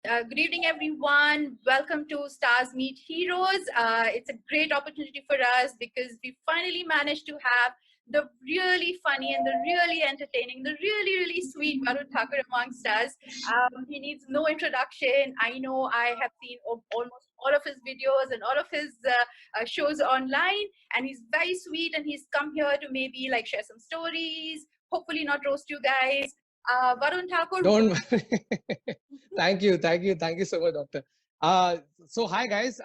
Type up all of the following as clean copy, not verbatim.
Good evening, everyone. Welcome to Stars Meet Heroes. It's a great opportunity for us because we finally managed to have the really funny and the really entertaining, the really sweet Varun Thakur amongst us. He needs no introduction. I know I have seen almost all of his videos and all of his shows online, and he's very sweet. And he's come here to maybe like share some stories. Hopefully, not roast you guys. Varun Thakur. Don't thank you so much, doctor. So hi guys.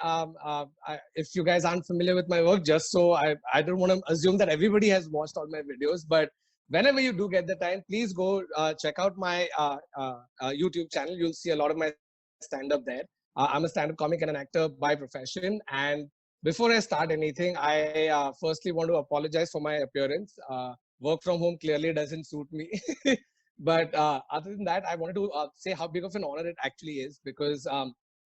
If you guys aren't familiar with my work, just so I don't want to assume that everybody has watched all my videos, but whenever you do get the time, please go check out my YouTube channel. You'll see a lot of my stand-up there. I'm a stand-up comic and an actor by profession. And before I start anything, I firstly want to apologize for my appearance. Work from home clearly doesn't suit me. But other than that, I wanted to say how big of an honor it actually is, because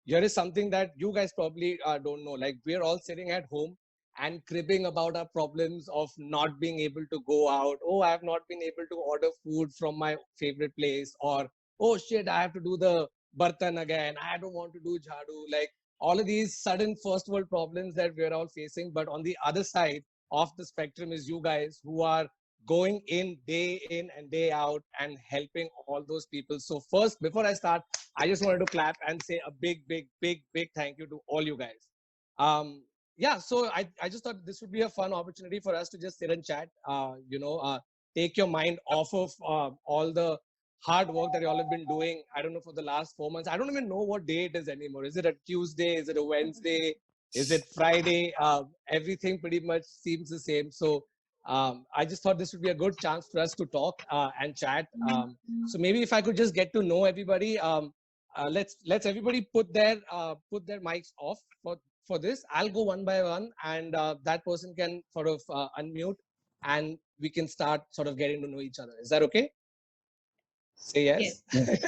here is something that you guys probably don't know. Like, we're all sitting at home and cribbing about our problems of not being able to go out. Oh, I have not been able to order food from my favorite place. Or, oh shit, I have to do the bartan again. I don't want to do jhadu. Like, all of these sudden first world problems that we're all facing. But on the other side of the spectrum is you guys who are going in and day out and helping all those people. So first, before I start, I just wanted to clap and say a big thank you to all you guys. Yeah, so I just thought this would be a fun opportunity for us to just sit and chat, take your mind off of all the hard work that you all have been doing. I don't know, for the last 4 months. I don't even know what day it is anymore. Is it a Tuesday? Is it a Wednesday? Is it Friday? Everything pretty much seems the same. So I just thought this would be a good chance for us to talk and chat. So maybe if I could just get to know everybody, let's everybody put their mics off for this. I'll go one by one, and that person can sort of unmute, and we can start sort of getting to know each other. Is that okay? Say yes. Yes.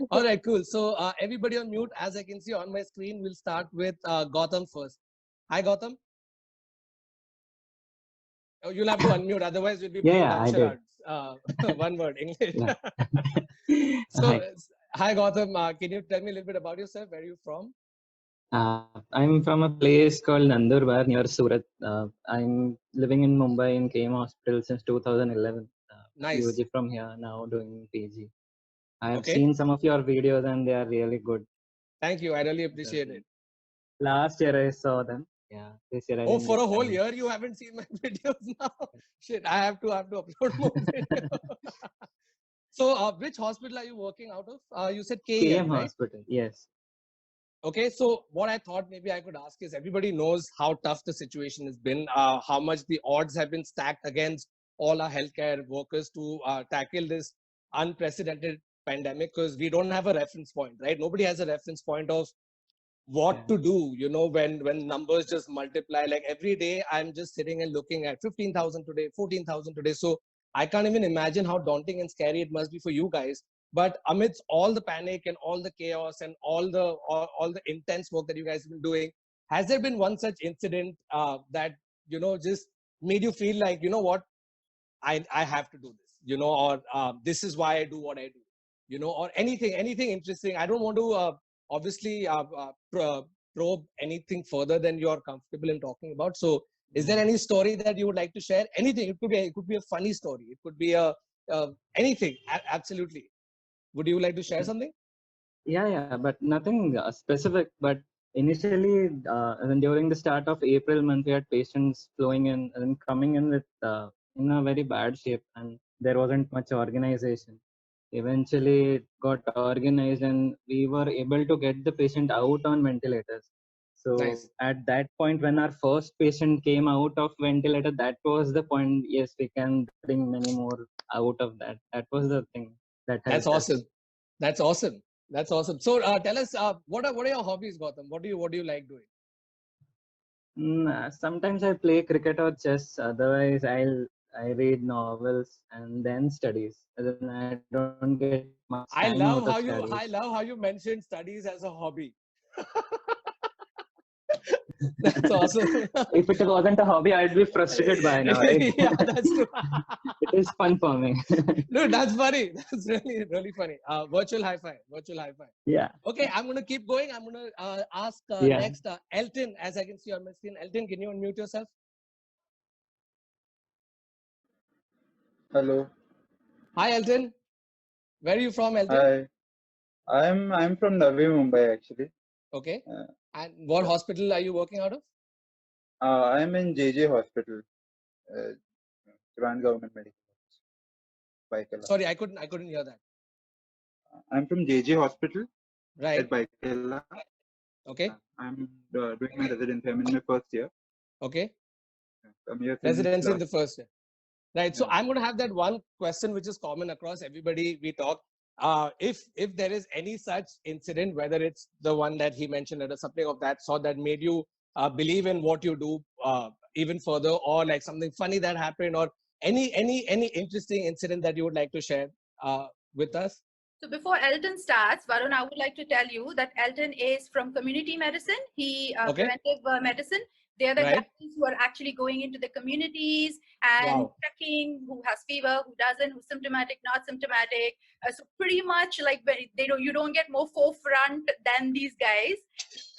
All right, cool. So everybody on mute. As I can see on my screen, we'll start with Gautam first. Hi, Gautam. Oh, you'll have to unmute, otherwise we'll be playing I did. charades. One word, English. Yeah. So, Hi. hi Gautam, can you tell me a little bit about yourself? Where are you from? I'm from a place called Nandurbar near Surat. I'm living in Mumbai in KM Hospital since 2011. Nice. UG from here, now doing PG. I have Okay. seen some of your videos and they are really good. Thank you. I really appreciate it. Last year I saw them. Yeah, this year I Oh, didn't for get a whole time. year you haven't seen my videos now? Shit, I have to upload more videos. So, which hospital are you working out of? You said KEM, KM right? Hospital, yes. Okay, so what I thought maybe I could ask is, everybody knows how tough the situation has been, how much the odds have been stacked against all our healthcare workers to tackle this unprecedented pandemic, because we don't have a reference point, right? Nobody has a reference point of what to do, when numbers just multiply. Like, every day I'm just sitting and looking at 15,000 today, 14,000 today. So I can't even imagine how daunting and scary it must be for you guys. But amidst all the panic and all the chaos and all the intense work that you guys have been doing, has there been one such incident that just made you feel like, what, I have to do this, or this is why I do what I do, or anything interesting? I don't want to obviously probe anything further than you're comfortable in talking about. So is there any story that you would like to share? Anything. It could be a funny story. It could be anything. Absolutely. Would you like to share something? Yeah, but nothing specific. But initially, and during the start of April month, we had patients flowing in and coming in with in a very bad shape, and there wasn't much organization. Eventually, it got organized, and we were able to get the patient out on ventilators. So Nice. at that point, when our first patient came out of ventilator, that was the point. Yes, we can bring many more out of that. That was the thing that That's helped us. awesome. That's awesome. That's awesome. So tell us, what are your hobbies, Gautam? What do you like doing? Sometimes I play cricket or chess. Otherwise, I read novels and then studies. And then I don't get much time out of I studies. love how you mentioned studies as a hobby. That's awesome. If it wasn't a hobby, I'd be frustrated by now, right? Yeah, that's true. It is fun for me. Dude, that's funny. That's really, really funny. Virtual high five. Virtual high five. Yeah. Okay, I'm gonna keep going. I'm gonna ask Yeah. next Elton. As I can see on my screen, Elton, can you unmute yourself? Hello. Hi, Elton. Where are you from, Elton? Hi. I'm from Navi Mumbai actually. Okay. Uh, And what hospital are you working out of? I'm in JJ Hospital, Grand Government Medical Baikala. Sorry, I couldn't hear that. I'm from JJ Hospital Right. at Baikala. Okay. I'm doing my residency. I'm in my first year. Okay. I'm here since Residency in last- the first year. Right. So Yeah. I'm going to have that one question which is common across everybody we talk. If there is any such incident, whether it's the one that he mentioned or something of that sort that made you believe in what you do even further, or like something funny that happened, or any interesting incident that you would like to share with us. So before Elton starts, Varun, I would like to tell you that Elton is from community medicine. He Okay. preventive medicine. They are the Right. guys who are actually going into the communities and Wow. checking who has fever, who doesn't, who's symptomatic, not symptomatic. So pretty much like when you don't get more forefront than these guys.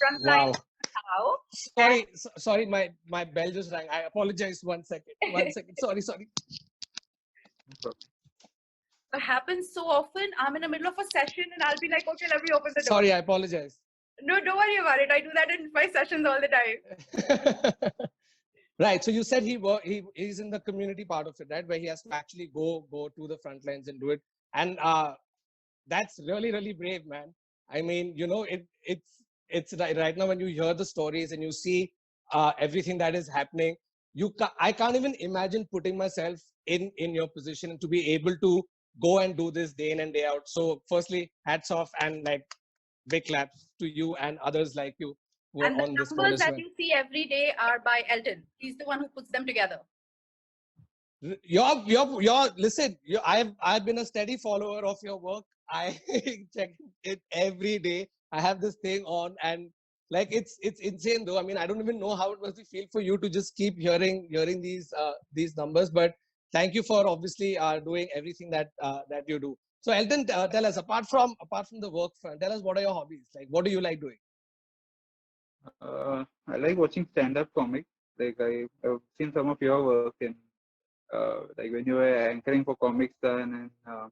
Frontline Wow. now. Sorry, my bell just rang. I apologize. 1 second. 1 second. Sorry. It happens so often. I'm in the middle of a session and I'll be like, okay, let me open the door. Sorry, I apologize. No, don't worry about it. I do that in my sessions all the time. Right. So you said he's in the community part of it, right? Where he has to actually go to the front lines and do it. And that's really, really brave, man. I mean, you know, it's right now when you hear the stories and you see everything that is happening, I can't even imagine putting myself in your position and to be able to go and do this day in and day out. So firstly, hats off and like big claps to you and others like you who And are the on this call numbers as that well. you see every day are by Elton. He's the one who puts them together. Listen, I've been a steady follower of your work. I check it every day. I have this thing on, and like it's insane though. I mean, I don't even know how it must feel for you to just keep hearing these numbers. But thank you for obviously doing everything that you do. So Elton, tell us apart from the work front, tell us what are your hobbies? Like, what do you like doing? I like watching stand-up comics. Like I've seen some of your work in like when you were anchoring for Comic Sun, and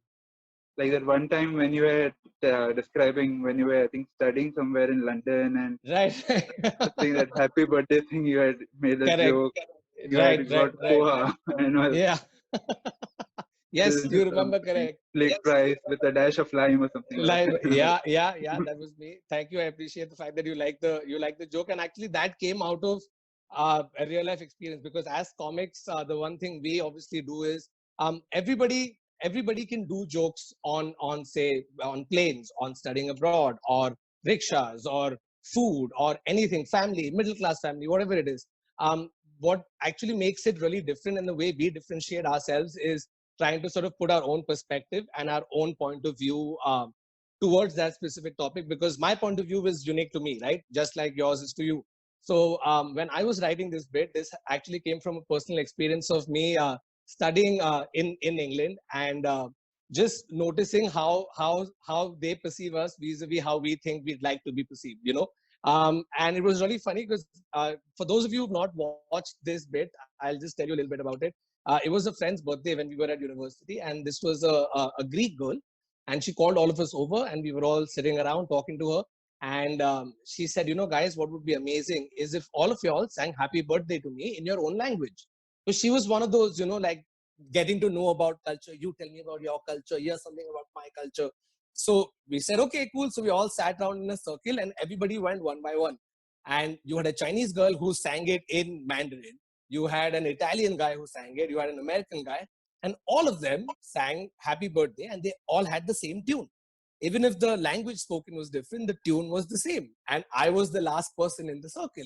like that one time when you were describing when you were, I think, studying somewhere in London, and Right. saying that happy birthday thing, you had made a Correct. joke. You Right. had got Right. poha and all. Yeah. Yes, you remember correct. Plate Yes. rice with a dash of lime or something. Live, Like that. yeah, that was me. Thank you. I appreciate the fact that you like the joke, and actually that came out of a real life experience, because as comics, the one thing we obviously do is everybody can do jokes on say on planes, on studying abroad, or rickshaws, or food, or anything, family, middle class family, whatever it is. What actually makes it really different, and the way we differentiate ourselves, is trying to sort of put our own perspective and our own point of view towards that specific topic, because my point of view is unique to me, right? Just like yours is to you. So when I was writing this bit, this actually came from a personal experience of me studying in England, and just noticing how they perceive us vis-a-vis how we think we'd like to be perceived, you know. And it was really funny because for those of you who've not watched this bit, I'll just tell you a little bit about it. It was a friend's birthday when we were at university, and this was a Greek girl, and she called all of us over, and we were all sitting around talking to her. And she said, you know, guys, what would be amazing is if all of y'all sang happy birthday to me in your own language. So she was one of those, you know, like getting to know about culture. You tell me about your culture. Here's something about my culture. So we said, okay, cool. So we all sat down in a circle and everybody went one by one. And you had a Chinese girl who sang it in Mandarin. You had an Italian guy who sang it. You had an American guy. And all of them sang happy birthday, and they all had the same tune. Even if the language spoken was different, the tune was the same. And I was the last person in the circle.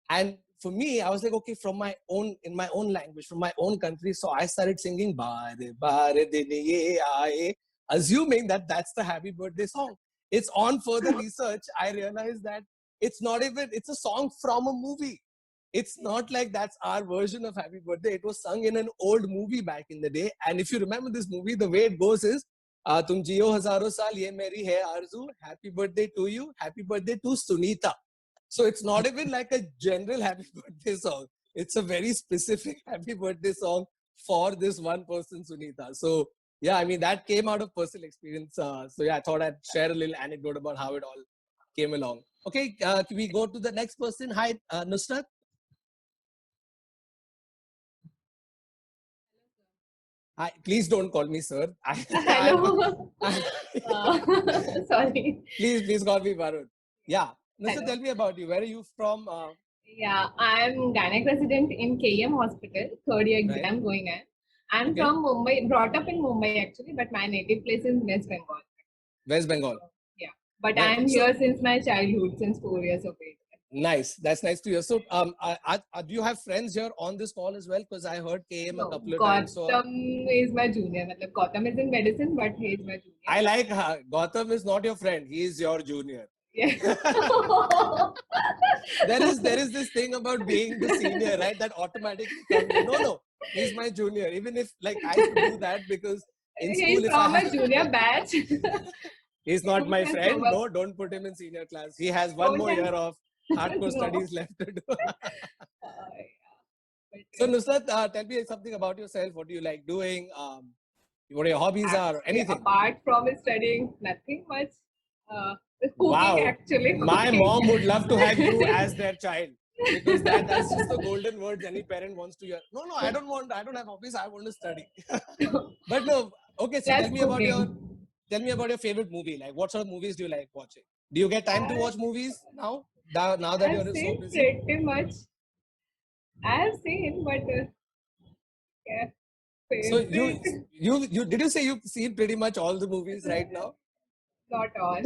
And for me, I was like, okay, in my own language, from my own country. So I started singing, Bare, Bare, Diniye, Aaye, assuming that that's the happy birthday song. It's on further research, I realized that It's not even, it's a song from a movie. It's not like that's our version of Happy Birthday. It was sung in an old movie back in the day. And if you remember this movie, the way it goes is, Tum jiyo hazaro saal, ye meri hai arzu. Happy birthday to you. Happy birthday to Sunita. So it's not even like a general happy birthday song. It's a very specific happy birthday song for this one person, Sunita. So yeah, I mean, that came out of personal experience. So yeah, I thought I'd share a little anecdote about how it all came along. Okay, can we go to the next person? Hi, Nusrat. Hi, please don't call me sir. Hello. Sorry. Please call me Varun. Yeah. Nusrat, Hello. tell me about you. Where are you from? Yeah, I'm gynec resident in KM Hospital, third year Right. exam going on. I'm Okay. from Mumbai, brought up in Mumbai actually, but my native place is West Bengal. West Bengal. Yeah, but Right. I'm So- here since my childhood, since 4 years of age. Nice. That's nice to hear. So, do you have friends here on this call as well? Because I heard KM a No, couple of times. So Gautam is my junior. Matlab, Gautam is in medicine, but he is my junior. I like Gautam is not your friend. He is your junior. Yeah. There is this thing about being the senior, right? That automatically comes. No, he's my junior. Even if like I should do that because in school, He's if from I a junior batch. he's not my Yes, friend. over. No, don't put him in senior class. He has one Don't more have- year of hardcore No. studies left to do. Yeah. But, So Nusrat, tell me something about yourself. What do you like doing? What your hobbies are? actually, Anything? apart from studying, nothing much. Cooking Wow. actually. My cooking. mom would love to have you as their child because that's just the golden words any parent wants to hear. No, I don't have hobbies. I want to study. But no, okay. So That's tell me about cooking. your favorite movie. Like, what sort of movies do you like watching? Do you get time to watch movies now? Now that I've you're so seen busy. pretty much. I've seen, but yeah, So favorite, you did you say you've seen pretty much all the movies right now? not all.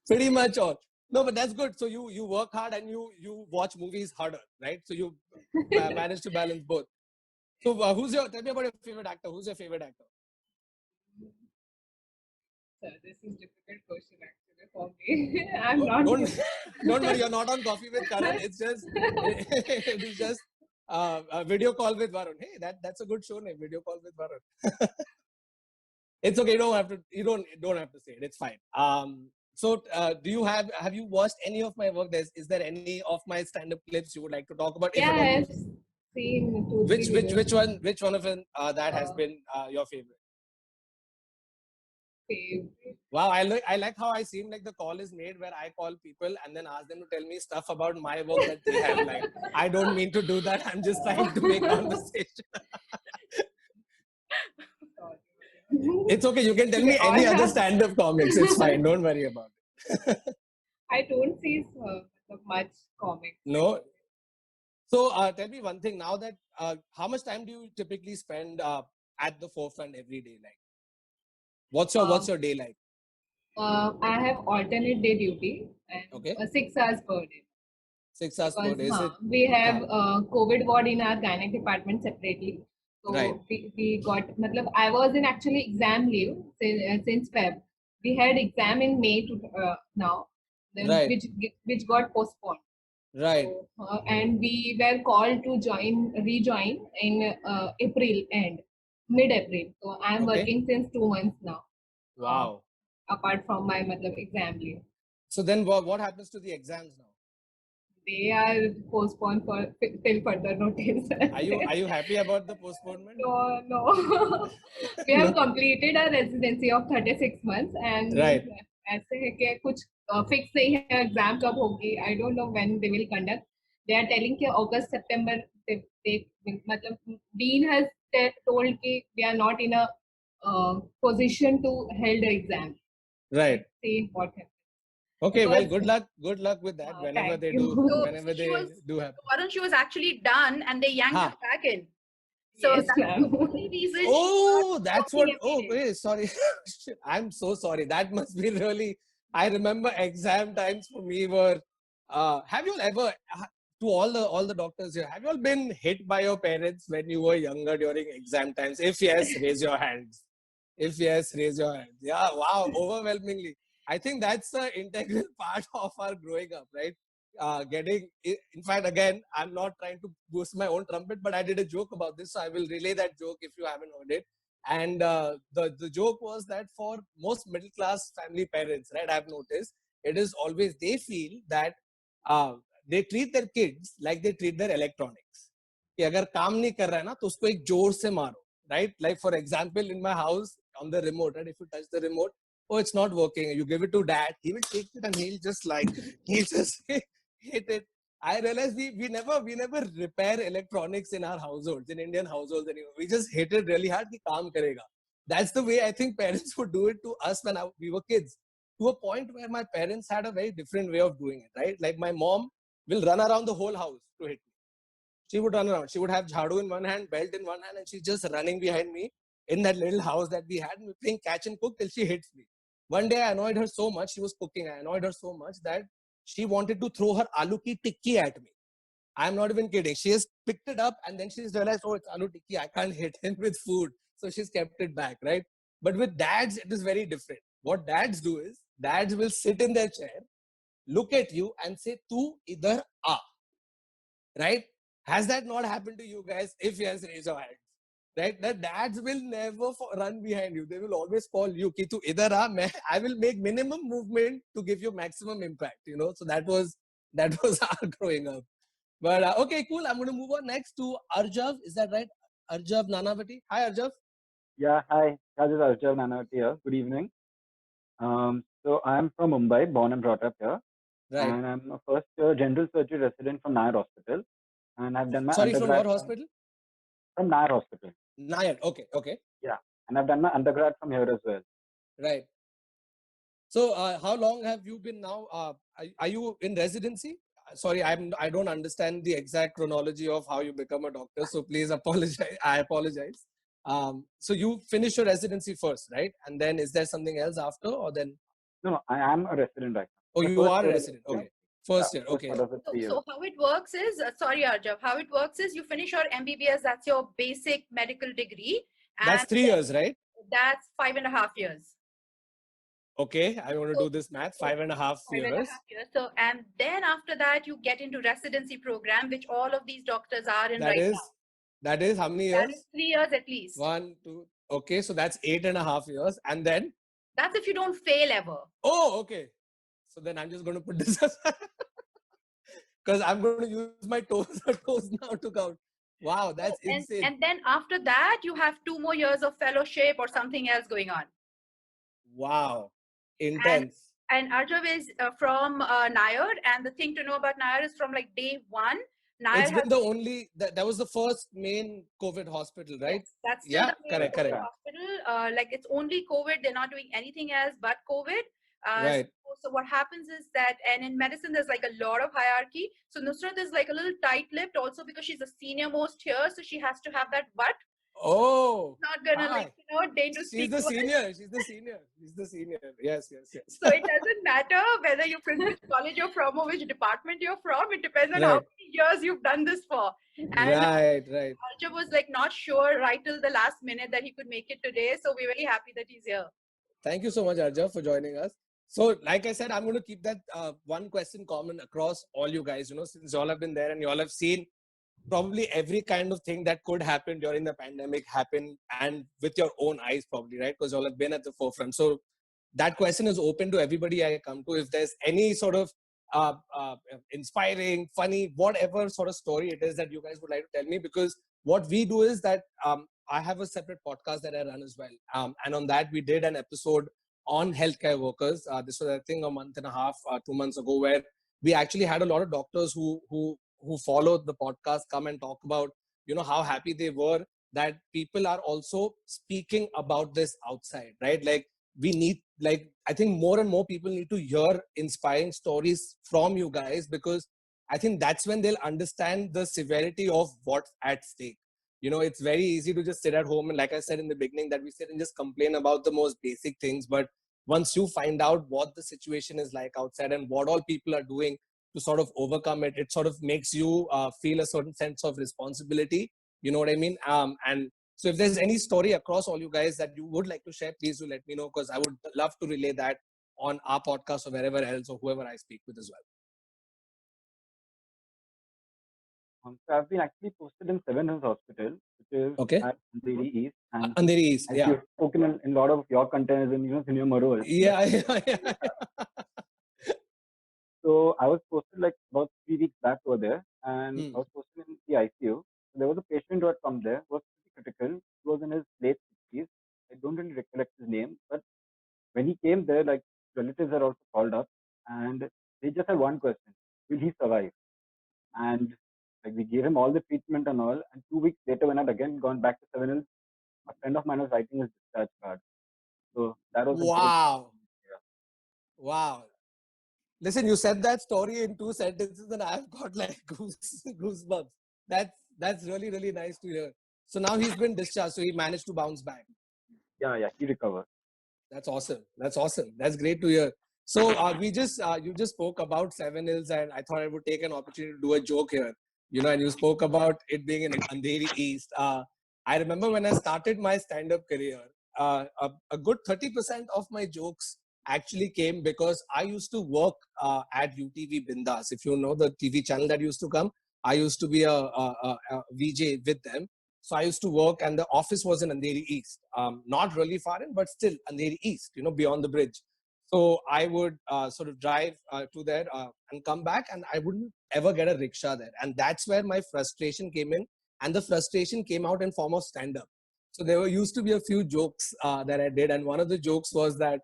Pretty much all. No, but that's good. So you work hard and you watch movies harder, right? So you manage to balance both. So tell me about your favorite actor. Who's your favorite actor? So this is difficult question actually for me. I'm Oh, not. don't worry, you're not on Coffee with Karan. It's just it is just a video call with Varun. Hey, that's a good show name. Video call with Varun. It's okay. You don't have to say it. It's fine. So do you have you watched any of my work? Is there any of my stand-up clips you would like to talk about? If Yeah, at all? I've seen two, three videos. Which one of them that has been your favorite? Favorite. Wow, I like how I seem like the call is made where I call people and then ask them to tell me stuff about my work that they have liked. I don't mean to do that. I'm just trying to make conversation. Sorry. It's okay. You can tell me We all any other have- stand-up comics. It's fine. Don't worry about it. I don't see much comics. No. So tell me one thing. Now that how much time do you typically spend at the forefront every day? Like, what's your day like? I have alternate day duty and Okay. 6 hours per day. 6 hours per day. Is it? We have COVID ward in our gynec department separately. So Right. we got, matlab, I was in actually exam leave since Feb. We had exam in May to now, then Right. which got postponed. Right. So, and we were called to rejoin in April end, mid-April. So I'm Okay. working since 2 months now, Wow. apart from my matlab, exam leave. So then what happens to the exams now? They are postponed till further notice. Are you happy about the postponement? No. We have completed our residency of 36 months and Right. ऐसे है कि कुछ fix नहीं है exam कब होगी. I don't know when they will conduct. They are telling कि August September they मतलब Dean has told कि we are not in a position to hold the exam. Right. Let's see what happens. Okay. Well, Because- good luck with that. Whenever thank they you. do, So whenever she they was- do happen. Varun, she was actually done and they yanked Huh. her back in. So Yes, that's ma'am. the only reason. she Oh, was that's what. working Oh, every day. wait, sorry. Shit, I'm so sorry. That must be really. I remember exam times for me were. Have you ever, to all the doctors here, have you all been hit by your parents when you were younger during exam times? If yes, raise your hands. If yes, raise your hands. Yeah, wow, overwhelmingly. I think that's an integral part of our growing up, right? In fact, again, I'm not trying to boost my own trumpet, but I did a joke about this, so I will relay that joke if you haven't heard it. And the joke was that for most middle class family parents, right, I've noticed it is always they feel that uh, they treat their kids like they treat their electronics. कि अगर काम नहीं कर रहा है ना तो उसको एक जोर से मारो, right? Like for example, in my house on the remote, right? If you touch the remote, oh, it's not working. You give it to dad, he will take it and he'll just hit it. I realized we never repair electronics in our households, in Indian households anymore. We just hit it really hard कि काम करेगा. That's the way I think parents would do it to us when we were kids. To a point where my parents had a very different way of doing it, right? Like my mom will run around the whole house to hit me. She would run around. She would have jhadu in one hand, belt in one hand, and she's just running behind me in that little house that we had. And we're playing catch and cook till she hits me. One day I annoyed her so much. She was cooking. I annoyed her so much that she wanted to throw her aloo ki tikki at me. I'm not even kidding. She has picked it up and then she's realized, oh, it's aloo tikki. I can't hit him with food. So she's kept it back, right? But with dads, it is very different. What dads do is, dads will sit in their chair, look at you and say, tu idhar aa. Right? Has that not happened to you guys? If yes, raise your hands. Right? The dads will never run behind you. They will always call you, ki tu idhar aa, I will make minimum movement to give you maximum impact, you know. So that was our growing up. But okay, cool. I'm going to move on next to Arjav. Is that right? Arjav Nanavati. Hi, Arjav. Yeah, hi. This is Arjav Nanavati here. Good evening. So I'm from Mumbai, born and brought up here. Right. And I'm a first general surgery resident from Nair Hospital. And I've done my Sorry, from undergrad what hospital? from Nair Hospital. Nair. Okay, okay. Yeah. And I've done my undergrad from here as well. Right. So how long have you been now? Are you in residency? Sorry, I don't understand the exact chronology of how you become a doctor. So please apologize. I apologize. So you finish your residency first, right? And then is there something else after, or then? No, I am a resident right now. Oh, The you first are a year resident. is- Okay. First year. first Okay. part of the 3 years. So how it works is, sorry Arjav, how it works is you finish your MBBS, that's your basic medical degree. And That's 3 years, right? That's 5.5 years. Okay. I want to do this math. 5.5 5.5 years. years. So, and then after that, you get into residency program, which all of these doctors are in That right is, now. that is how many That years? is 3 years at least. 1, 2. Okay. So that's 8.5 years. And then, That's if you don't fail ever. oh, okay. So then I'm just going to put this because I'm going to use my toes now to count. Wow, that's insane. And then after that, you have 2 more years of fellowship or something else going on. Wow, intense. And Arjav is from Nair, and the thing to know about Nair is from like day one. Nair It's been the only that was the first main COVID hospital, right? Yes, that's still Yeah, the main correct, COVID correct. hospital. Like it's only COVID. They're not doing anything else but COVID. Right. So what happens is that, and in medicine, there's like a lot of hierarchy. So Nusrat is like a little tight-lipped also because she's the senior most here. So she has to have that butt. Oh, Not gonna hi. like, deign to She's speak the to us. senior. She's the senior. She's the senior. Yes, yes, yes. So it doesn't matter whether you're from which college you're from or which department you're from. It depends on how Right. many years you've done this for. And Right, right. Arjav was like not sure right till the last minute that he could make it today. So we're very happy that he's here. Thank you so much, Arjav, for joining us. So, like I said, I'm going to keep that one question common across all you guys, since you all have been there and you all have seen probably every kind of thing that could happen during the pandemic happen, and with your own eyes probably, right? Because you all have been at the forefront. So that question is open to everybody I come to. If there's any sort of inspiring, funny, whatever sort of story it is that you guys would like to tell me, because what we do is that I have a separate podcast that I run as well. And on that, we did an episode on healthcare workers. This was, I think, a month and a half, 2 months ago, where we actually had a lot of doctors who followed the podcast come and talk about, how happy they were that people are also speaking about this outside, right? Like we need, I think more and more people need to hear inspiring stories from you guys, because I think that's when they'll understand the severity of what's at stake. It's very easy to just sit at home. And like I said in the beginning, that we sit and just complain about the most basic things. But once you find out what the situation is like outside and what all people are doing to sort of overcome it, it sort of makes you feel a certain sense of responsibility. You know what I mean? And so if there's any story across all you guys that you would like to share, please do let me know, because I would love to relay that on our podcast or wherever else, or whoever I speak with as well? So I've been actually posted in Seven Hills Hospital, which is Okay. at Andheri East, and Andheri East, as yeah. you've spoken in a lot of your content in Senior Marol. Yeah. So I was posted like about 3 weeks back over there, and I was posted in the ICU. So there was a patient who had come there, was pretty critical. He was in his late 60s. I don't really recollect his name, but when he came there, like relatives are also called up, and they just had one question: will he survive? And like we gave him all the treatment and all. And 2 weeks later, when I'd again gone back to Seven Hills, a friend of mine was writing his discharge card. So that was a great. Wow. Yeah. Wow. Listen, you said that story in 2 sentences and I've got like goosebumps. That's really, really nice to hear. So now he's been discharged, so he managed to bounce back. Yeah, he recovered. That's awesome. That's awesome. That's great to hear. So you just spoke about Seven Hills, and I thought I would take an opportunity to do a joke here. And you spoke about it being in Andheri East. I remember when I started my stand-up career, a good 30% of my jokes actually came because I used to work at UTV Bindas. If you know the TV channel that used to come, I used to be a VJ with them. So I used to work, and the office was in Andheri East, not really far in, but still Andheri East, beyond the bridge. So I would sort of drive to there and come back, and I wouldn't ever get a rickshaw there. And that's where my frustration came in, and the frustration came out in form of stand-up. So there used to be a few jokes that I did, and one of the jokes was that,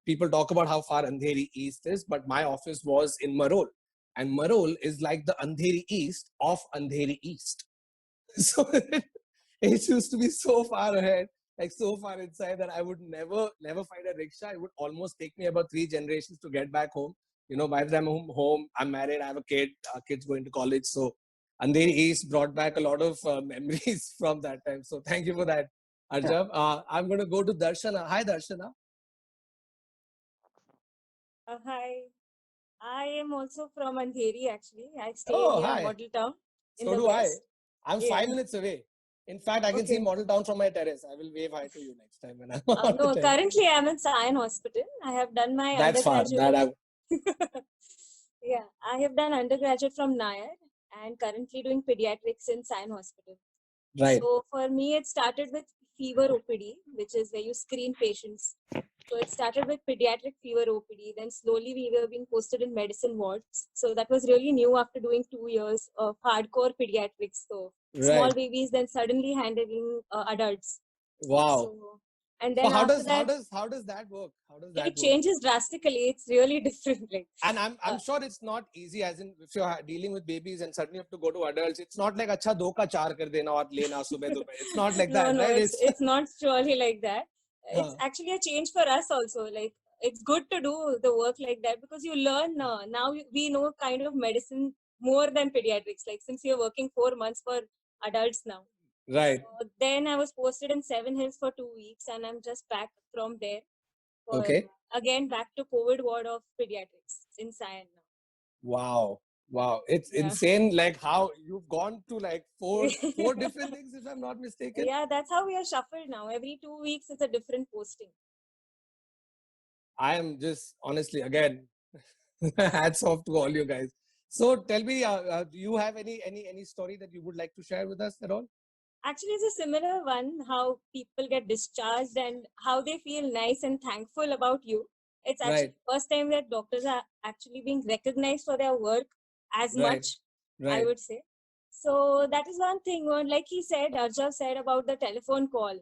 people talk about how far Andheri East is, but my office was in Marol. And Marol is like the Andheri East of Andheri East. So it used to be so far ahead, like so far inside, that I would never find a rickshaw. It would almost take me about 3 generations to get back home. By the time I'm home, I'm married, I have a kid, kids going to college. So Andheri East brought back a lot of memories from that time. So thank you for that, Arjav. I'm going to go to Darshana. Hi, Darshana. Hi, I am also from Andheri actually. I stay Oh, near hi. Model Town in So the do west. I'm Yeah. 5 minutes away. In fact, I can see Okay. Model Town from my terrace. I will wave hi to you next time when I'm on the No, terrace. currently I'm in Sion Hospital. I have done my That's far. undergraduate. Yeah, I have done undergraduate from Nayar and currently doing pediatrics in Sion Hospital. Right. So for me, it started with fever OPD, which is where you screen patients. So it started with pediatric fever OPD. Then slowly we were being posted in medicine wards. So that was really new after doing 2 years of hardcore pediatrics. So small babies, then suddenly handling adults. Wow. So, and then so how after does that, how does that work? How does that it work? changes drastically. It's really different. Like, And I'm sure it's not easy, as in if you're dealing with babies and suddenly you have to go to adults. It's not like acha do ka char kar dena aur lena subah dobah. It's not like that, no, right? it's not surely like that. It's Huh. actually a change for us also. Like, it's good to do the work like that because you learn now we know kind of medicine more than pediatrics. Like, since you're working 4 months for adults now. Right. So then I was posted in Seven Hills for 2 weeks, and I'm just back from there. For, Okay. Again, back to COVID ward of pediatrics in Sion now. Wow. It's insane, like how you've gone to like four different things, if I'm not mistaken. Yeah, that's how we are shuffled now. Every 2 weeks, it's a different posting. I am just honestly, again, hats off to all you guys. So tell me, do you have any story that you would like to share with us at all? Actually, it's a similar one, how people get discharged and how they feel nice and thankful about you. It's actually the first time that doctors are actually being recognized for their work as much, I would say. So that is one thing. Like he said, Arjav said about the telephone call.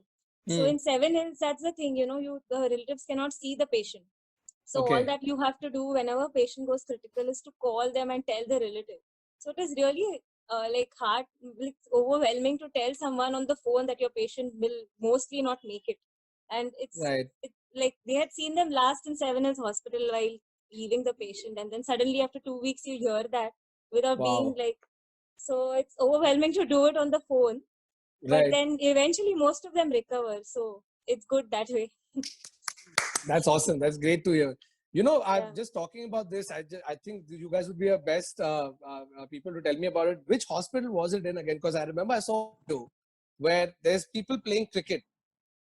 So in Seven Hills, that's the thing, the relatives cannot see the patient. So all that you have to do whenever patient goes critical is to call them and tell the relative. So it is really like hard, like overwhelming to tell someone on the phone that your patient will mostly not make it. And it's like they had seen them last in Seven Hills Hospital while leaving the patient, and then suddenly after 2 weeks you hear that without being like, so it's overwhelming to do it on the phone. But then eventually most of them recover, so it's good that way. That's awesome. That's great to hear. I'm just talking about this. I think you guys would be the best people to tell me about it. Which hospital was it in again? Because I remember I saw you where there's people playing cricket.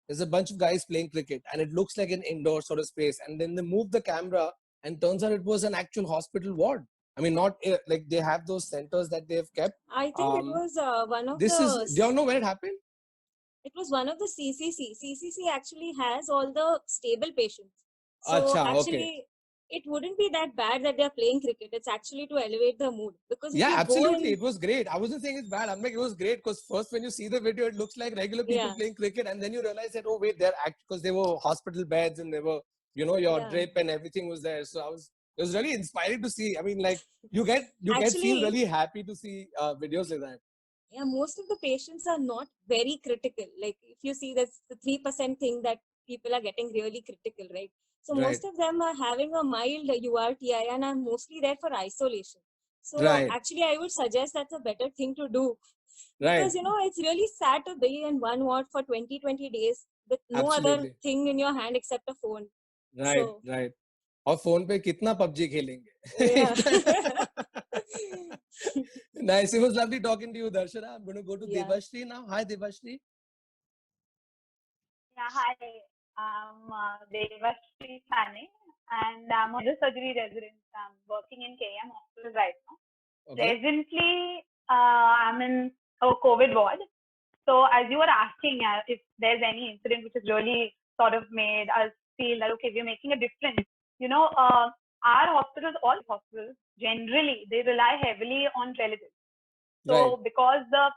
there's a bunch of guys playing cricket and it looks like an indoor sort of space. And then they move the camera and turns out it was an actual hospital ward. I mean, not like they have those centers that they've kept. I think it was one of Do you all know where it happened? It was one of the CCC. CCC actually has all the stable patients. So Acha, actually, okay. it wouldn't be that bad that they're playing cricket. It's actually to elevate the mood. Because if Yeah, you absolutely. It was great. I wasn't saying it's bad. I'm like, it was great because first when you see the video, it looks like regular people playing cricket. And then you realize that, oh, wait, because they were hospital beds and they were, you know, your drip and everything was there. So it was really inspiring to see. I mean, like you feel really happy to see videos like that. Yeah, most of the patients are not very critical. Like if you see that's the 3% thing that people are getting really critical, right? So most of them are having a mild URTI and are mostly there for isolation. So actually I would suggest that's a better thing to do. Because, you know, it's really sad to be in one ward for 20 days with no other thing in your hand except a phone. Right. और phone पे कितना PUBG खेलेंगे? Nice. It was lovely talking to you, Darshana. I'm going to go to Devashri now. Hi, Devashri. Yeah, hi. I'm Devashri Thane, and I'm a surgery resident. I'm working in KM hospital right now. Okay. Presently, I'm in a COVID ward. So, as you were asking, if there's any incident which has really sort of made us feel that, okay, we're making a difference. You know, our hospitals, all hospitals, generally, they rely heavily on relatives. So, because the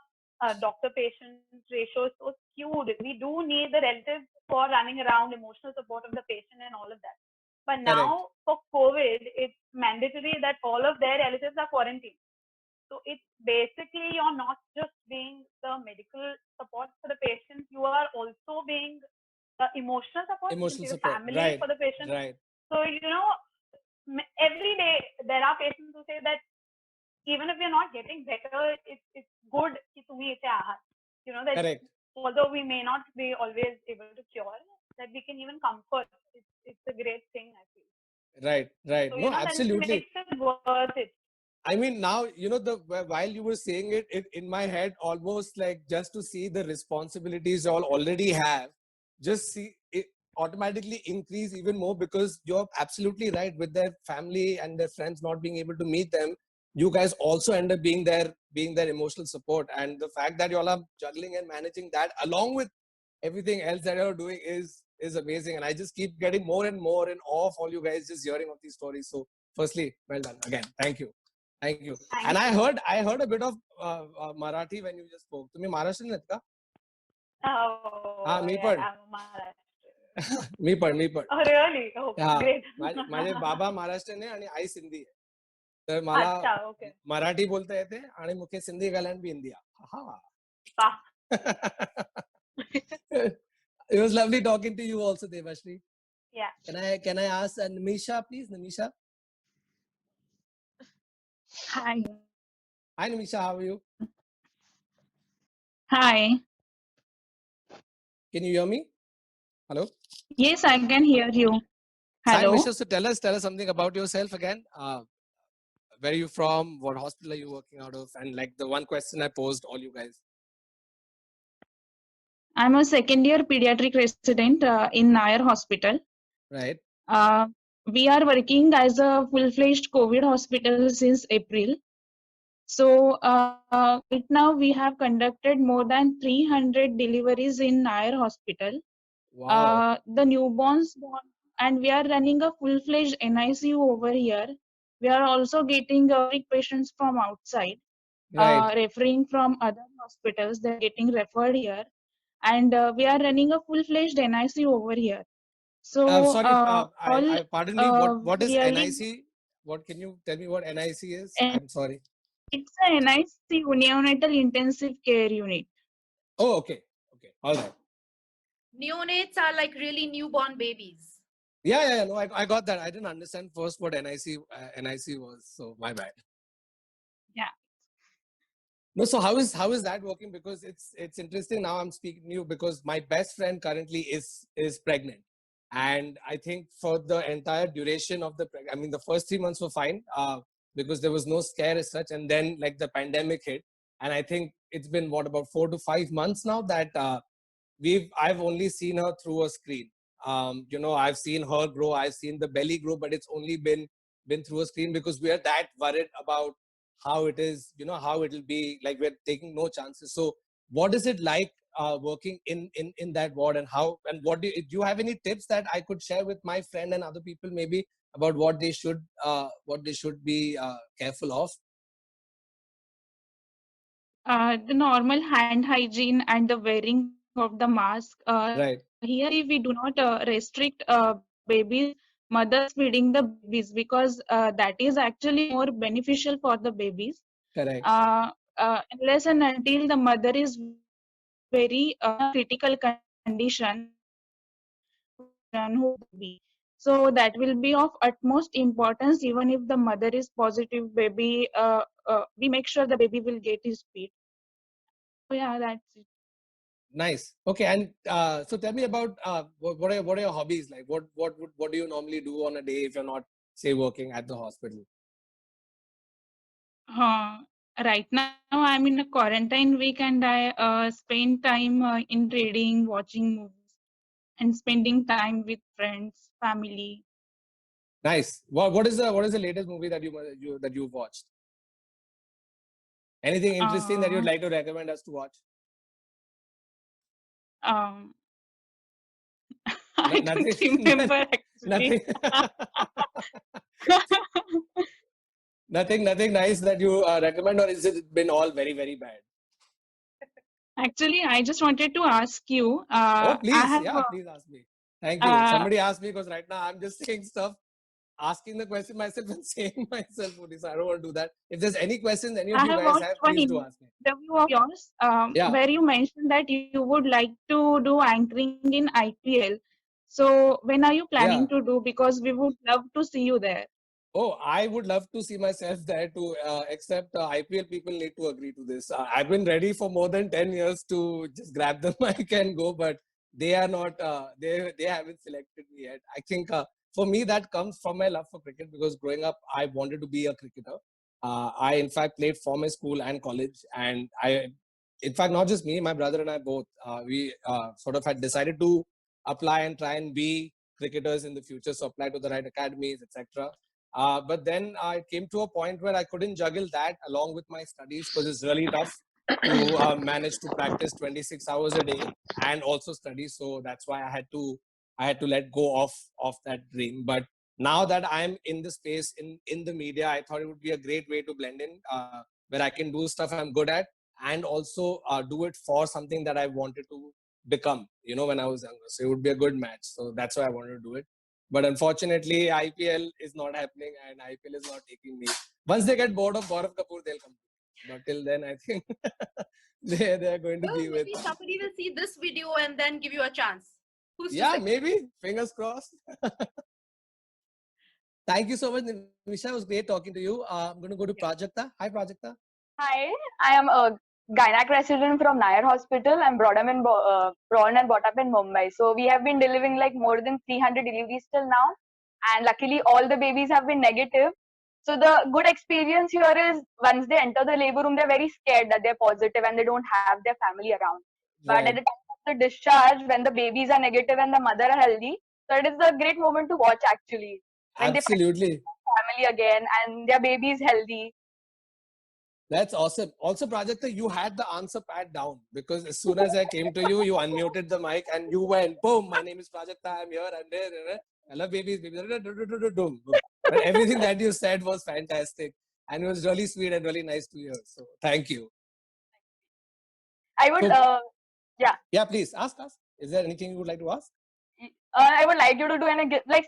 doctor-patient ratio is so skewed, we do need the relatives for running around, emotional support of the patient and all of that. But now, for COVID, it's mandatory that all of their relatives are quarantined. So, it's basically you're not just being the medical support for the patient, you are also being the emotional support for the family, for the patient. So, you know, every day there are patients who say that even if we're not getting better, it's good to me. You know, that although we may not be always able to cure, that we can even comfort. It's a great thing, I feel. Right. So, no, absolutely. It makes it worth it. I mean, now, you know, while you were saying it in my head, almost like just to see the responsibilities you all already have, just see it automatically increase even more because you're absolutely right with their family and their friends not being able to meet them. You guys also end up being their emotional support. And the fact that you all are juggling and managing that along with everything else that you're doing is amazing. And I just keep getting more and more in awe of all you guys just hearing of these stories. So firstly, well done again. Thank you. Thank you. And I heard a bit of Marathi when you just spoke. तुम्ही महाराष्ट्रीयन आहेत का? Oh, मी पण. मी पण. Oh, really? Oh, great. माझे बाबा महाराष्ट्रीयन आहे आणि आई सिंधी आहे. तर मला मराठी बोलता येते आणि मुखे सिंधी गालान भी Hindi It was lovely talking to you also, Devashri. Yeah. Can I ask Nimisha, please? Nimisha. Hi. Hi, Nimisha. How are you? Hi. Can you hear me? Hello? Yes, I can hear you. Hello. Hi, Nimisha. So tell us something about yourself again. Where are you from? What hospital are you working out of? And like the one question I posed all you guys. I'm a second-year pediatric resident in Nair Hospital. Right. We are working as a full-fledged COVID hospital since April. So right now we have conducted more than 300 deliveries in Nair Hospital. Wow. The newborns born, and we are running a full-fledged NICU over here. We are also getting patients from outside, referring from other hospitals. They're getting referred here. And we are running a full-fledged NICU over here. So, sorry, pardon me. What is NIC? What can you tell me what NIC is? I'm sorry. It's a NIC, neonatal intensive care unit. Oh, okay. All right. Neonates are like really newborn babies. Yeah. No, I got that. I didn't understand first what NIC was. So my bad. Yeah. No, so how is that working? Because it's interesting. Now I'm speaking to you because my best friend currently is pregnant, and I think for the entire duration of the first 3 months were fine because there was no scare as such, and then like the pandemic hit, and I think it's been about 4 to 5 months now that I've only seen her through a screen. You know, I've seen her grow, I've seen the belly grow, but it's only been through a screen because we are that worried about how it is, you know, how it'll be. Like, we're taking no chances. So what is it like working in that ward, and how, and what do you have any tips that I could share with my friend and other people maybe about what they should be careful of? The normal hand hygiene and the wearing of the mask. Right. Here, we do not restrict babies, mothers feeding the babies, because that is actually more beneficial for the babies. Correct. Unless and until the mother is very critical condition, who be. So that will be of utmost importance. Even if the mother is positive, baby, we make sure the baby will get his feed. So yeah, that's it. Nice. Okay, and so tell me about what are your hobbies like? What do you normally do on a day if you're not, say, working at the hospital? Right now I'm in a quarantine week, and I spend time in reading, watching movies, and spending time with friends, family. Nice. What is the latest movie that you've watched? Anything interesting that you'd like to recommend us to watch? I don't Nothing. remember actually. Nothing nice that you recommend, or is it been all very, very bad? Actually, I just wanted to ask you. Oh, please, I have. please ask me. Thank you. Somebody asked me, because right now I'm just saying stuff, asking the question myself and saying myself only. So I don't want to do that. If there's any questions any of you guys have, please do ask me. Interview of yours, where you mentioned that you would like to do anchoring in IPL. So when are you planning to do? Because we would love to see you there. Oh, I would love to see myself there too, except IPL people need to agree to this. I've been ready for more than 10 years to just grab the mic and go, but they are not, they haven't selected me yet. I think for me, that comes from my love for cricket, because growing up, I wanted to be a cricketer. I, in fact, played for my school and college, and in fact, not just me, my brother and I both, we sort of had decided to apply and try and be cricketers in the future, so apply to the right academies, etc. But then it came to a point where I couldn't juggle that along with my studies, because it's really tough to manage to practice 26 hours a day and also study. So that's why I had to let go of that dream. But now that I'm in the space in the media, I thought it would be a great way to blend in, where I can do stuff I'm good at and also do it for something that I wanted to become, you know, when I was younger. So it would be a good match. So that's why I wanted to do it. But unfortunately, IPL is not happening, and IPL is not taking me. Once they get bored of Gaurav Kapoor, they'll come. But till then, I think they're going to be with. Maybe somebody will see this video and then give you a chance. Who's maybe. Fingers crossed. Thank you so much, Nimisha. It was great talking to you. I'm going to go to Prajakta. Hi, Prajakta. Hi, I am a gynec resident from Nair Hospital. I'm born and brought up in Mumbai. So we have been delivering like more than 300 deliveries till now. And luckily all the babies have been negative. So the good experience here is once they enter the labor room, they're very scared that they're positive and they don't have their family around. But at the time of the discharge, when the babies are negative and the mother are healthy, so it is a great moment to watch actually. When Absolutely. they find family again and their baby is healthy. That's awesome. Also, Prajakta, you had the answer pad down, because as soon as I came to you, you unmuted the mic and you went, boom, my name is Prajakta, I'm here, I'm there. I love babies. But everything that you said was fantastic. And it was really sweet and really nice to hear. So thank you. I would, yeah. Yeah, please ask us. Is there anything you would like to ask? I would like you to do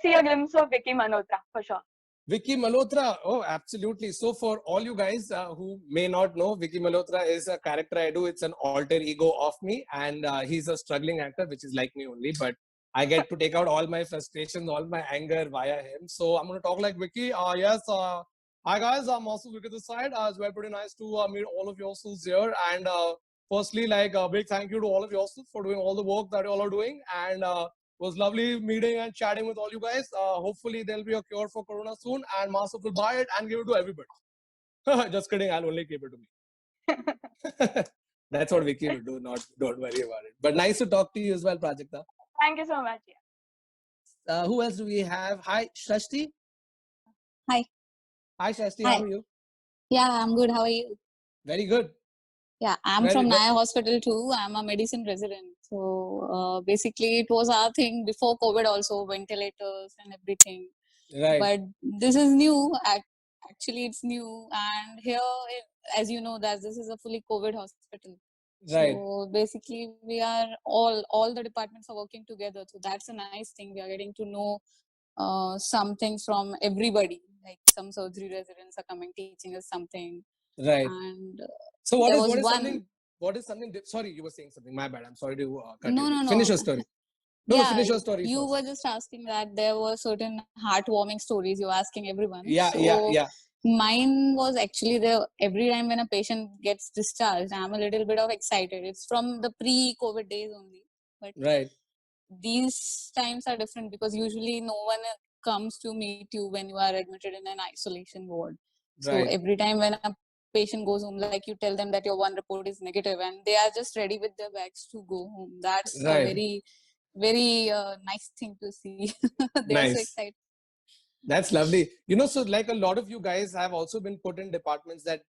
see a glimpse of Vicky Malhotra for sure. Vicky Malhotra, oh, absolutely. So for all you guys who may not know, Vicky Malhotra is a character I do. It's an alter ego of me, and he's a struggling actor, which is like me only, but I get to take out all my frustrations, all my anger via him. So I'm going to talk like Vicky. Yes, hi guys, I'm also Vicky this side. It's very pretty nice to meet all of you here. And firstly, like a big thank you to all of you for doing all the work that you all are doing. And it was lovely meeting and chatting with all you guys. Hopefully there'll be a cure for Corona soon, and Massive will buy it and give it to everybody. Just kidding, I'll only give it to me. That's what Vicky would do. Don't worry about it. But nice to talk to you as well, Prajakta. Thank you so much. Yeah. Who else do we have? Hi, Shrashti. Hi. Hi, Shrashti. Hi. How are you? Yeah, I'm good. How are you? Very good. Yeah, I'm from Naya Hospital too. I'm a medicine resident. So basically, it was our thing before COVID also, ventilators and everything. Right. But this is new. Actually, it's new. And here, as you know, that this is a fully COVID hospital. Right. So basically, we are all the departments are working together. So that's a nice thing. We are getting to know something from everybody. Like some surgery residents are coming teaching us something. Right. And so what is something? Sorry, you were saying something. My bad. I'm sorry to cut you. No. Finish your story. No, finish your story. You first. were just asking that there were certain heartwarming stories. You're asking everyone. Yeah. Mine was actually there. Every time when a patient gets discharged, I'm a little bit of excited. It's from the pre-COVID days only. But right. These times are different because usually no one comes to meet you when you are admitted in an isolation ward. So Right. every time when a patient goes home, like you tell them that your one report is negative and they are just ready with their bags to go home. That's Right. a very nice thing to see. They are so Nice. excited. That's lovely. You know, so like a lot of you guys have also been put in departments that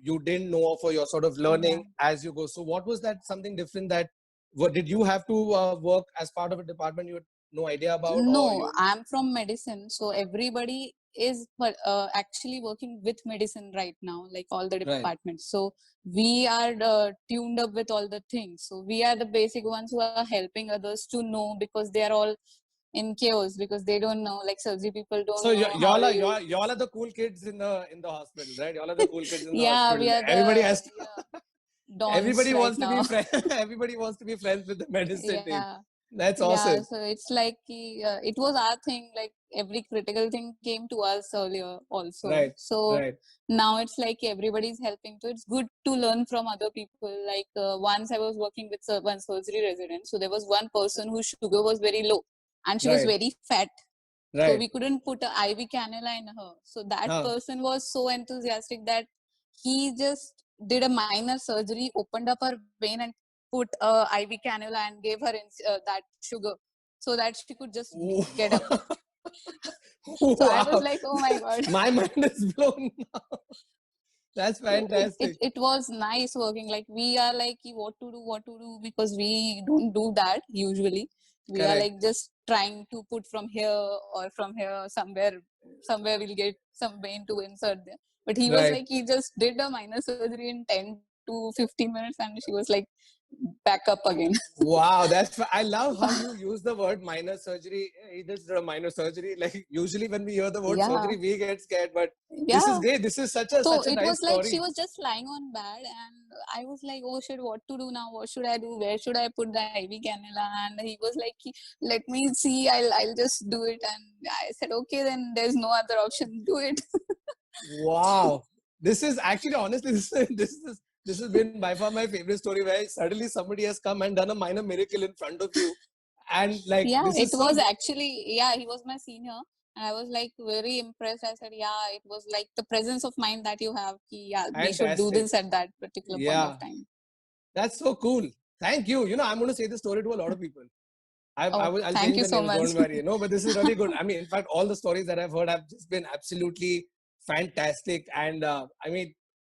you didn't know of, or you're sort of learning as you go. So what was that something different that did you have to work as part of a department you had no idea about? No, I'm from medicine. So everybody is actually working with medicine right now, like all the departments. So we are tuned up with all the things. So we are the basic ones who are helping others to know, because they are all in chaos because they don't know, like surgery people don't so know. y'all are the cool kids in the hospital, right? Y'all are the cool kids in the hospital. We are everybody has to, everybody wants to be friends. Everybody wants to be friends with the medicine team. That's awesome. So it's like it was our thing, like every critical thing came to us earlier also. Right. So right. now it's like everybody's helping. So it's good to learn from other people. Like once I was working with one surgery resident. So there was one person whose sugar was very low and she was very fat. Right. So we couldn't put an IV cannula in her. So that person was so enthusiastic that he just did a minor surgery, opened up her vein and put a IV cannula and gave her that sugar so that she could just get up. So I was like, oh my God. My mind is blown now. That's fantastic. It was nice working. Like we are like what to do because we don't do that usually. We are like just trying to put from here or from here somewhere we'll get some vein to insert there. But he was like, he just did a minor surgery in 10 to 15 minutes and she was like back up again. Wow, I love how you use the word minor surgery. He just did a minor surgery. Like usually when we hear the word surgery, we get scared. But this is great. This is such a it nice was like story. she was just lying on bed and I was like, oh shit, what to do now? What should I do? Where should I put the IV cannula? And he was like, let me see. I'll just do it. And I said, okay, then there's no other option. Do it. Wow, this is actually honestly this has been by far my favorite story, where suddenly somebody has come and done a minor miracle in front of you. And like, it was actually, he was my senior. And I was like very impressed. I said, it was like the presence of mind that you have. We should do this at that particular point of time. That's so cool. Thank you. You know, I'm going to say this story to a lot of people. I'll thank you so much. Don't worry. No, but this is really good. I mean, in fact, all the stories that I've heard have just been absolutely fantastic. And I mean,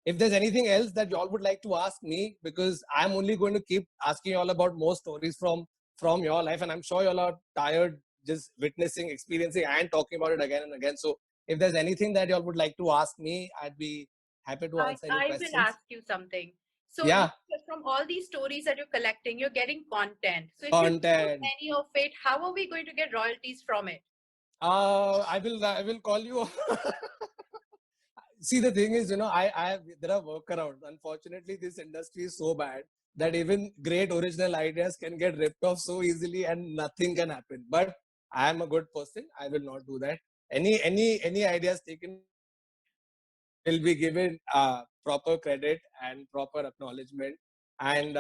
if there's anything else that y'all would like to ask me, because I'm only going to keep asking y'all about more stories from your life, and I'm sure y'all are tired just witnessing, experiencing, and talking about it again and again. So if there's anything that y'all would like to ask me, I'd be happy to answer any questions. I will ask you something. So from all these stories that you're collecting, you're getting content. So if you post any of it, how are we going to get royalties from it? I will call you. See, the thing is, you know, there are workarounds. Unfortunately, this industry is so bad that even great original ideas can get ripped off so easily and nothing can happen. But I am a good person. I will not do that. Any ideas taken will be given proper credit and proper acknowledgement. And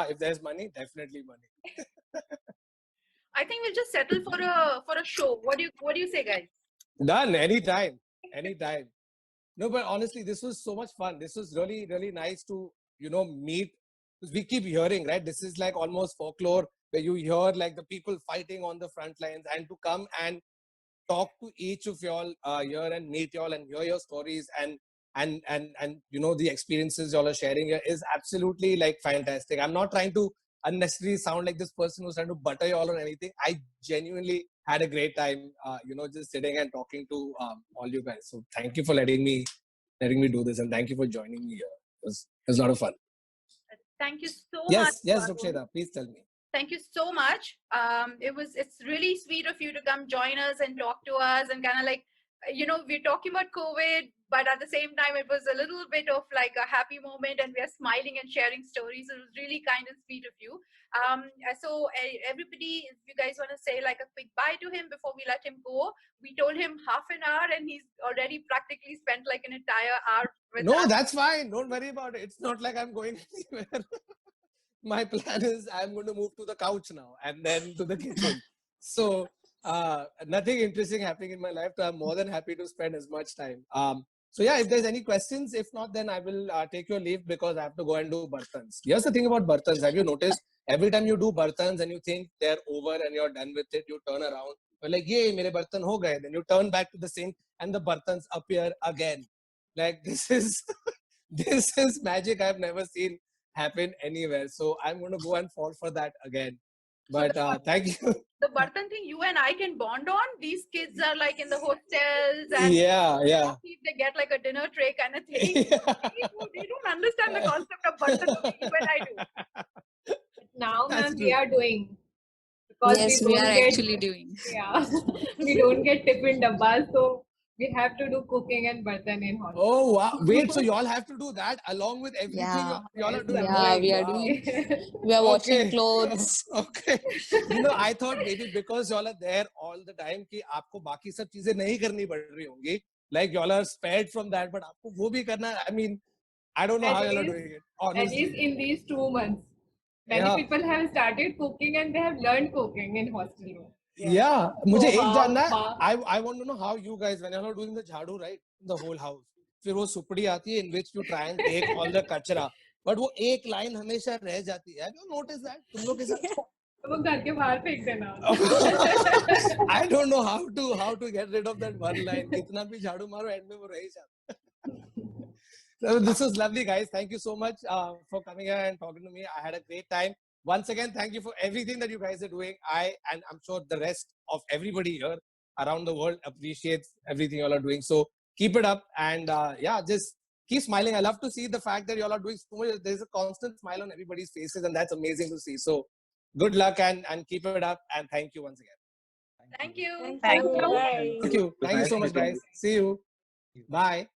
if there's money, definitely money. I think we'll just settle for a show. What do you say, guys? Done. Anytime. No, but honestly, this was so much fun. This was really, really nice to, you know, meet we keep hearing, right? This is like almost folklore where you hear like the people fighting on the front lines, and to come and talk to each of y'all here and meet y'all and hear your stories and you know, the experiences y'all are sharing here is absolutely like fantastic. I'm not trying to unnecessarily sound like this person who's trying to butter y'all or anything. I genuinely had a great time, you know, just sitting and talking to all you guys. So thank you for letting me do this, and thank you for joining me here. It was a lot of fun. Thank you so much. Yes, Ruksheda, please tell me. Thank you so much. It's really sweet of you to come join us and talk to us, and kind of like, you know, we're talking about COVID, but at the same time, it was a little bit of like a happy moment, and we are smiling and sharing stories. It was really kind and sweet of you. Everybody, if you guys want to say like a quick bye to him before we let him go, we told him half an hour, and he's already practically spent like an entire hour with us. No, that's fine. Don't worry about it. It's not like I'm going anywhere. My plan is I'm going to move to the couch now and then to the kitchen. So nothing interesting happening in my life. So I'm more than happy to spend as much time. So yeah, if there's any questions, if not, then I will take your leave because I have to go and do bartans. Here's the thing about bartans. Have you noticed every time you do bartans and you think they're over and you're done with it, you turn around. You're like, yay, mere bartan ho gaye. Then you turn back to the sink and the bartans appear again. Like this is magic I've never seen happen anywhere. So I'm going to go and fall for that again. But thank you. The bartan thing, you and I can bond on. These kids are like in the hotels and yeah. They get like a dinner tray kind of thing. Yeah. They don't understand the concept of bartan. You and I do. Now, ma'am, we are doing. Because yes, we are actually doing. Yeah, we don't get tiffin dabbas, so we have to do cooking and bartan in hospital. Oh wow! Wait, so y'all have to do that along with everything y'all are doing? Yeah, we are doing. We are washing clothes. Okay. You know, I thought maybe because y'all are there all the time कि आपको बाकी सब चीजें नहीं करनी पड़ रही होंगी. Like y'all are spared from that, but आपको वो भी करना. I mean, I don't know how y'all are doing it. Honestly. At least in these 2 months, many people have started cooking and they have learned cooking in hostel room. Yeah, मुझे एक जानना है. I want to know how you guys, when you're doing the jhadu, right, the whole house, फिर वो सुपड़ी आती है in which you try and take all the कचरा, but वो एक line हमेशा रह जाती है. Have you noticed that? तुम लोग के साथ? वो घर के बाहर फेंक देना. I don't know how to get rid of that one line. कितना भी झाड़ू मारो, end में वो रह ही जाता. So this was lovely, guys. Thank you so much for coming here and talking to me. I had a great time. Once again, thank you for everything that you guys are doing. And I'm sure the rest of everybody here around the world appreciates everything y'all are doing. So keep it up and just keep smiling. I love to see the fact that y'all are doing so much. There's a constant smile on everybody's faces, and that's amazing to see. So good luck and keep it up. And thank you once again. Thank you. Thank you. Thank you. Thank you so much, guys. See you. Bye.